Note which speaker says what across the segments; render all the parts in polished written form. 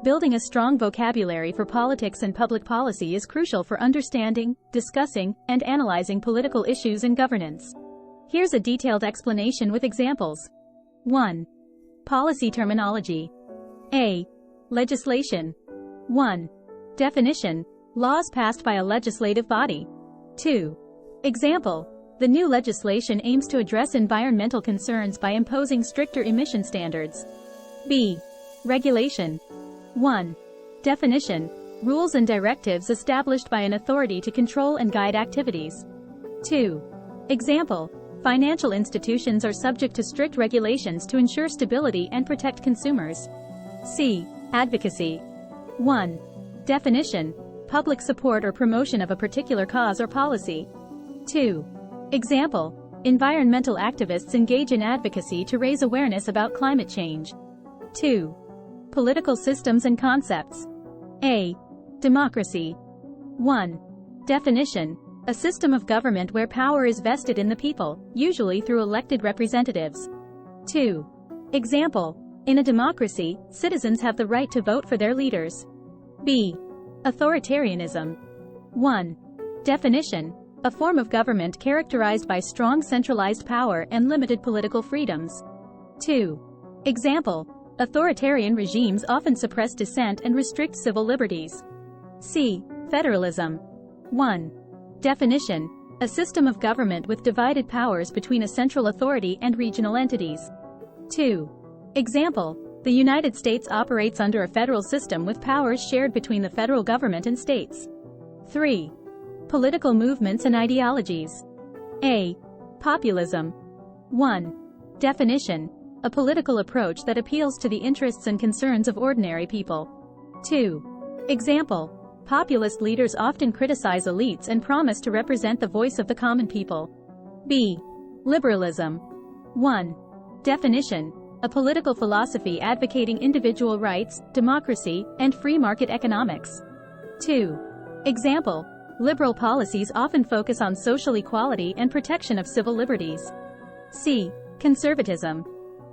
Speaker 1: Building a strong vocabulary for politics and public policy is crucial for understanding, discussing, and analyzing political issues and governance. Here's a detailed explanation with examples. 1. Policy terminology. A. Legislation. 1. Definition: laws passed by a legislative body. 2. Example: the new legislation aims to address environmental concerns by imposing stricter emission standards. B. Regulation. 1. Definition: rules and directives established by an authority to control and guide activities. 2. Example: financial institutions are subject to strict regulations to ensure stability and protect consumers. C. Advocacy. 1. Definition: public support or promotion of a particular cause or policy. 2. Example: environmental activists engage in advocacy to raise awareness about climate change. 2. Political systems and concepts. A. Democracy. 1. Definition: a system of government where power is vested in the people, usually through elected representatives. 2. Example: in a democracy, citizens have the right to vote for their leaders. B. Authoritarianism. 1. Definition: a form of government characterized by strong centralized power and limited political freedoms. 2. Example: authoritarian regimes often suppress dissent and restrict civil liberties. C. Federalism. 1. Definition: a system of government with divided powers between a central authority and regional entities. 2. Example: the United States operates under a federal system with powers shared between the federal government and states. 3. Political movements and ideologies. A. Populism. 1. Definition: a political approach that appeals to the interests and concerns of ordinary people. 2. Example: populist leaders often criticize elites and promise to represent the voice of the common people. B. Liberalism. 1. Definition: a political philosophy advocating individual rights, democracy, and free market economics. 2. Example: liberal policies often focus on social equality and protection of civil liberties. C. Conservatism.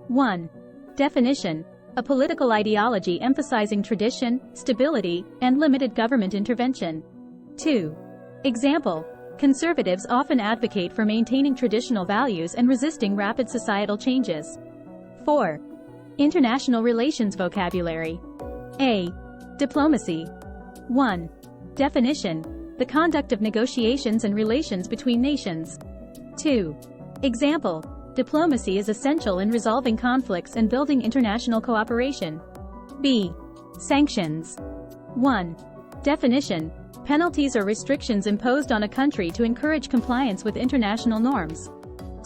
Speaker 1: 1. Definition: a political ideology emphasizing tradition, stability, and limited government intervention. 2. Example: conservatives often advocate for maintaining traditional values and resisting rapid societal changes. 4. International relations vocabulary. A. Diplomacy. 1. Definition: the conduct of negotiations and relations between nations. 2. Example: diplomacy is essential in resolving conflicts and building international cooperation. B. Sanctions. 1. Definition: penalties or restrictions imposed on a country to encourage compliance with international norms.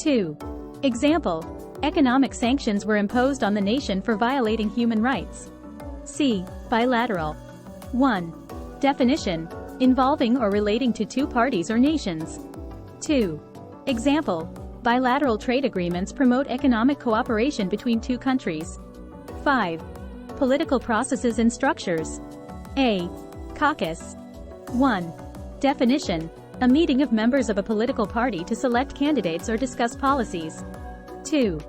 Speaker 1: 2. Example: economic sanctions were imposed on the nation for violating human rights. C. Bilateral. 1. Definition: involving or relating to two parties or nations. 2. Example: bilateral trade agreements promote economic cooperation between two countries. 5. Political processes and structures. A. Caucus. 1. Definition: a meeting of members of a political party to select candidates or discuss policies. 2.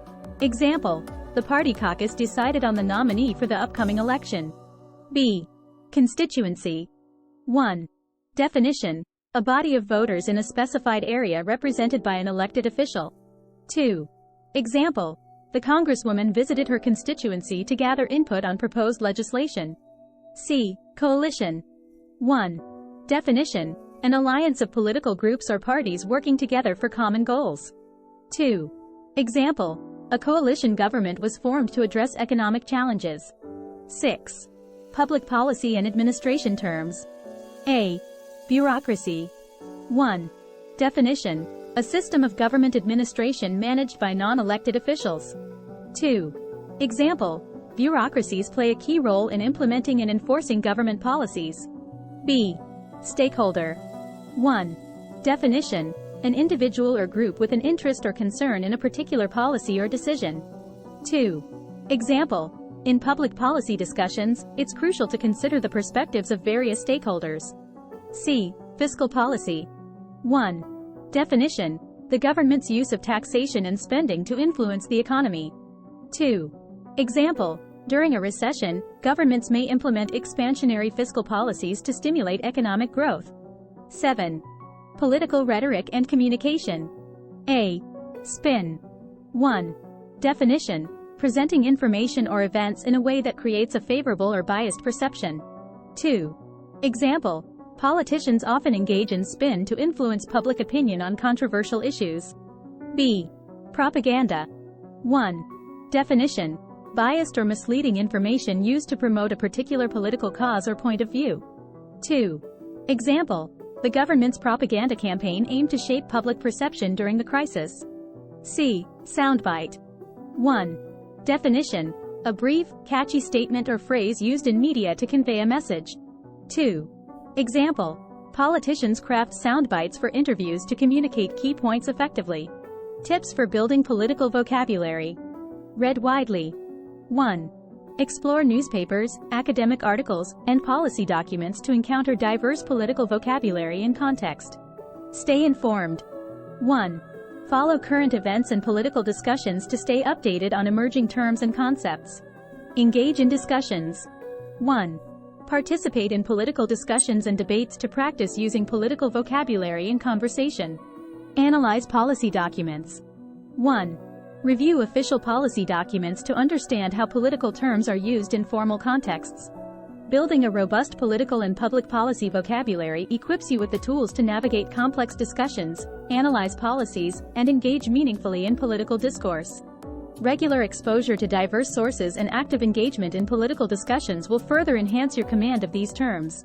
Speaker 1: Example: the party caucus decided on the nominee for the upcoming election. B. Constituency. 1. Definition: a body of voters in a specified area represented by an elected official. 2. Example: the congresswoman visited her constituency to gather input on proposed legislation. C. Coalition. 1. Definition: an alliance of political groups or parties working together for common goals. 2. Example: a coalition government was formed to address economic challenges. 6. Public policy and administration terms. A. Bureaucracy. 1. Definition: a system of government administration managed by non-elected officials. 2. Example: bureaucracies play a key role in implementing and enforcing government policies. B. Stakeholder. 1. Definition: an individual or group with an interest or concern in a particular policy or decision. 2. Example: in public policy discussions, it's crucial to consider the perspectives of various stakeholders. C. Fiscal policy. 1. Definition: the government's use of taxation and spending to influence the economy. 2. Example: During a recession, governments may implement expansionary fiscal policies to stimulate economic growth. 7. Political rhetoric and communication. A. Spin. 1. Definition: presenting information or events in a way that creates a favorable or biased perception. 2. Example: politicians often engage in spin to influence public opinion on controversial issues. B. Propaganda. 1. Definition: biased or misleading information used to promote a particular political cause or point of view. 2. Example: the government's propaganda campaign aimed to shape public perception during the crisis. C. Soundbite. 1. Definition: a brief, catchy statement or phrase used in media to convey a message. 2. Example: politicians craft soundbites for interviews to communicate key points effectively. Tips for building political vocabulary. Read widely. 1. Explore newspapers, academic articles, and policy documents to encounter diverse political vocabulary and context. Stay informed. 1. Follow current events and political discussions to stay updated on emerging terms and concepts. Engage in discussions. 1. Participate in political discussions and debates to practice using political vocabulary in conversation. Analyze policy documents. 1. Review official policy documents to understand how political terms are used in formal contexts. Building a robust political and public policy vocabulary equips you with the tools to navigate complex discussions, analyze policies, and engage meaningfully in political discourse. Regular exposure to diverse sources and active engagement in political discussions will further enhance your command of these terms.